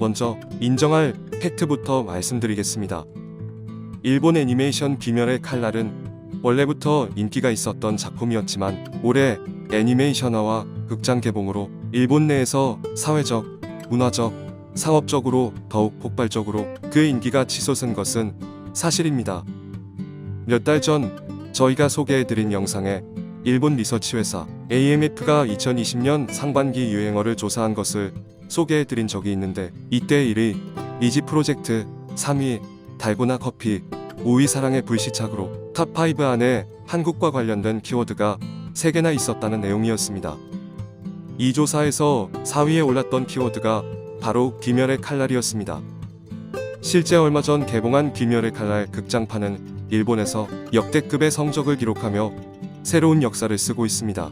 먼저 인정할 팩트부터 말씀드리겠습니다. 일본 애니메이션 귀멸의 칼날은 원래부터 인기가 있었던 작품이었지만 올해 애니메이션화와 극장 개봉으로 일본 내에서 사회적, 문화적, 상업적으로 더욱 폭발적으로 그의 인기가 치솟은 것은 사실입니다. 몇 달 전 저희가 소개해드린 영상에 일본 리서치 회사 AMF가 2020년 상반기 유행어를 조사한 것을 소개해드린 적이 있는데, 이때 1위 리지 프로젝트, 3위 달고나 커피, 5위 사랑의 불시착으로 탑5 안에 한국과 관련된 키워드가 3개나 있었다는 내용이었습니다. 이 조사에서 4위에 올랐던 키워드가 바로 귀멸의 칼날이었습니다. 실제 얼마 전 개봉한 귀멸의 칼날 극장판은 일본에서 역대급의 성적을 기록하며 새로운 역사를 쓰고 있습니다.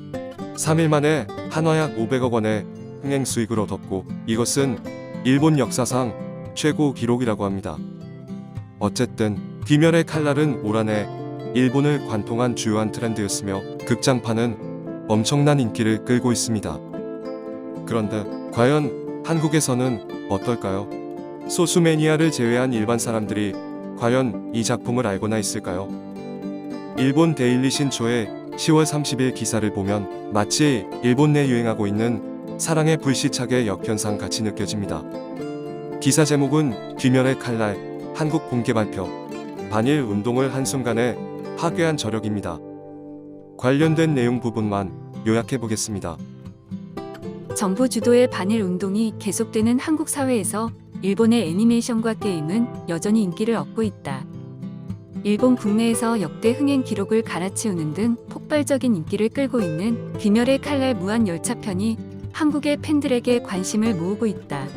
3일 만에 한화약 500억 원의 흥행 수익을 얻었고, 이것은 일본 역사상 최고 기록이라고 합니다. 어쨌든 귀멸의 칼날은 올 한해 일본을 관통한 주요한 트렌드였으며 극장판은 엄청난 인기를 끌고 있습니다. 그런데 과연 한국에서는 어떨까요? 소수 매니아를 제외한 일반 사람들이 과연 이 작품을 알고나 있을까요? 일본 데일리 신초의 10월 30일 기사를 보면 마치 일본 내 유행하고 있는 사랑의 불시착의 역현상 같이 느껴집니다. 기사 제목은 귀멸의 칼날, 한국 공개 발표, 반일 운동을 한순간에 파괴한 저력입니다. 관련된 내용 부분만 요약해 보겠습니다. 정부 주도의 반일 운동이 계속되는 한국 사회에서 일본의 애니메이션과 게임은 여전히 인기를 얻고 있다. 일본 국내에서 역대 흥행 기록을 갈아치우는 등 폭발적인 인기를 끌고 있는 귀멸의 칼날 무한열차편이 한국의 팬들에게 관심을 모으고 있다.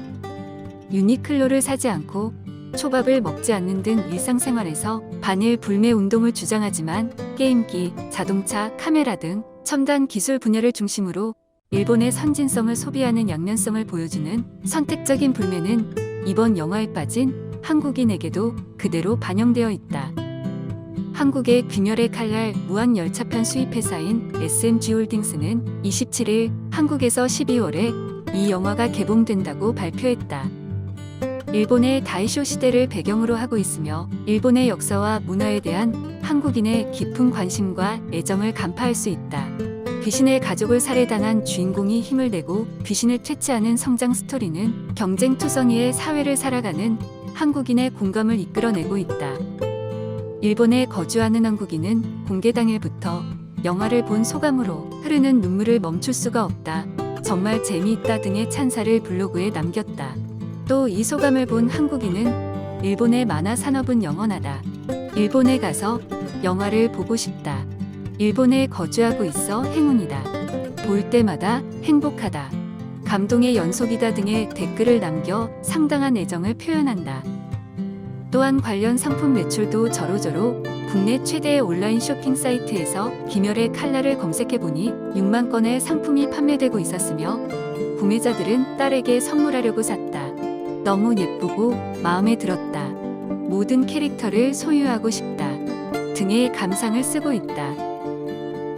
유니클로를 사지 않고 초밥을 먹지 않는 등 일상생활에서 반일 불매 운동을 주장하지만 게임기, 자동차, 카메라 등 첨단 기술 분야를 중심으로 일본의 선진성을 소비하는 양면성을 보여주는 선택적인 불매는 이번 영화에 빠진 한국인에게도 그대로 반영되어 있다. 한국의 귀멸의 칼날 무한열차편 수입회사인 SMG홀딩스는 27일 한국에서 12월에 이 영화가 개봉된다고 발표했다. 일본의 다이쇼 시대를 배경으로 하고 있으며 일본의 역사와 문화에 대한 한국인의 깊은 관심과 애정을 간파할 수 있다. 귀신의 가족을 살해당한 주인공이 힘을 내고 귀신을 퇴치하는 성장 스토리는 경쟁투성이의 사회를 살아가는 한국인의 공감을 이끌어내고 있다. 일본에 거주하는 한국인은 공개 당일부터 영화를 본 소감으로 흐르는 눈물을 멈출 수가 없다, 정말 재미있다 등의 찬사를 블로그에 남겼다. 또 이 소감을 본 한국인은 일본의 만화 산업은 영원하다. 일본에 가서 영화를 보고 싶다. 일본에 거주하고 있어 행운이다. 볼 때마다 행복하다. 감동의 연속이다 등의 댓글을 남겨 상당한 애정을 표현한다. 또한 관련 상품 매출도 저로저로 국내 최대의 온라인 쇼핑 사이트에서 귀멸의 칼날을 검색해보니 6만 건의 상품이 판매되고 있었으며 구매자들은 딸에게 선물하려고 샀다. 너무 예쁘고 마음에 들었다. 모든 캐릭터를 소유하고 싶다. 등의 감상을 쓰고 있다.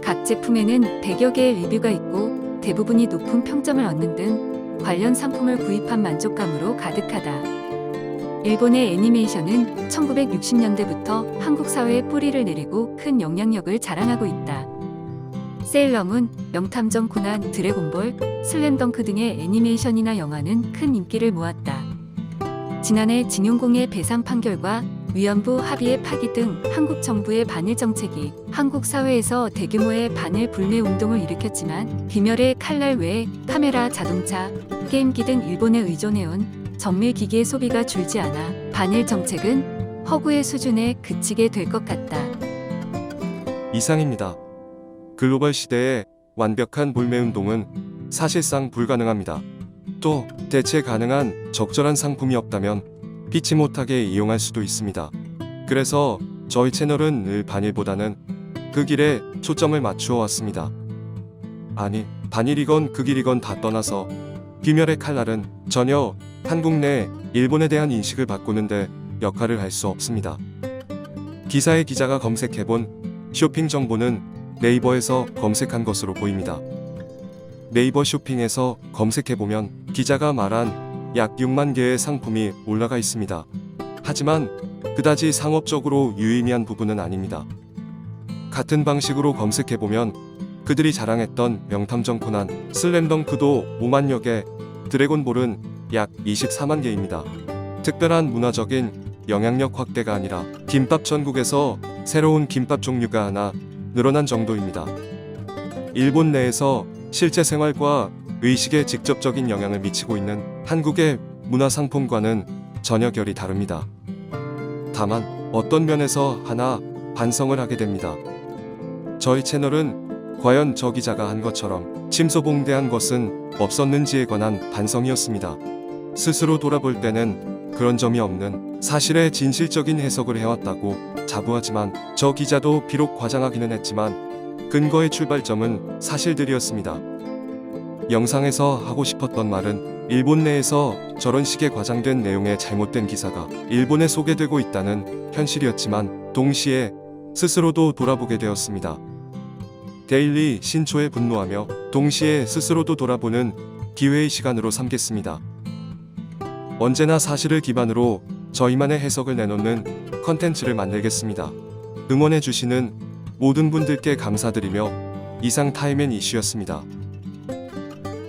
각 제품에는 100여 개의 리뷰가 있고 대부분이 높은 평점을 얻는 등 관련 상품을 구입한 만족감으로 가득하다. 일본의 애니메이션은 1960년대부터 한국 사회에 뿌리를 내리고 큰 영향력을 자랑하고 있다. 세일러문, 명탐정 코난, 드래곤볼, 슬램덩크 등의 애니메이션이나 영화는 큰 인기를 모았다. 지난해 징용공의 배상 판결과 위안부 합의의 파기 등 한국 정부의 반일 정책이 한국 사회에서 대규모의 반일 불매 운동을 일으켰지만 귀멸의 칼날 외에 카메라, 자동차, 게임기 등 일본에 의존해온 정밀 기기의 소비가 줄지 않아 반일 정책은 허구의 수준에 그치게 될 것 같다. 이상입니다. 글로벌 시대의 완벽한 불매 운동은 사실상 불가능합니다. 또 대체 가능한 적절한 상품이 없다면 피치 못하게 이용할 수도 있습니다. 그래서 저희 채널은 늘 반일보다는 극일에 초점을 맞추어 왔습니다. 아니, 반일이건 극일이건 다 떠나서 귀멸의 칼날은 전혀 한국 내 일본에 대한 인식을 바꾸는데 역할을 할 수 없습니다. 기사의 기자가 검색해본 쇼핑 정보는 네이버에서 검색한 것으로 보입니다. 네이버 쇼핑에서 검색해보면 기자가 말한 약 6만 개의 상품이 올라가 있습니다. 하지만 그다지 상업적으로 유의미한 부분은 아닙니다. 같은 방식으로 검색해보면 그들이 자랑했던 명탐정 코난, 슬램덩크도 5만여 개, 드래곤볼은 약 24만 개입니다. 특별한 문화적인 영향력 확대가 아니라 김밥 전국에서 새로운 김밥 종류가 하나 늘어난 정도입니다. 일본 내에서 실제 생활과 의식에 직접적인 영향을 미치고 있는 한국의 문화상품과는 전혀 결이 다릅니다. 다만 어떤 면에서 하나 반성을 하게 됩니다. 저희 채널은 과연 저 기자가 한 것처럼 침소봉대한 것은 없었는지에 관한 반성이었습니다. 스스로 돌아볼 때는 그런 점이 없는 사실에 진실적인 해석을 해왔다고 자부하지만 저 기자도 비록 과장하기는 했지만 근거의 출발점은 사실들이었습니다. 영상에서 하고 싶었던 말은 일본 내에서 저런 식의 과장된 내용의 잘못된 기사가 일본에 소개되고 있다는 현실이었지만 동시에 스스로도 돌아보게 되었습니다. 데일리 신초에 분노하며 동시에 스스로도 돌아보는 기회의 시간으로 삼겠습니다. 언제나 사실을 기반으로 저희만의 해석을 내놓는 컨텐츠를 만들겠습니다. 응원해주시는 모든 분들께 감사드리며 이상 타임앤 이슈였습니다.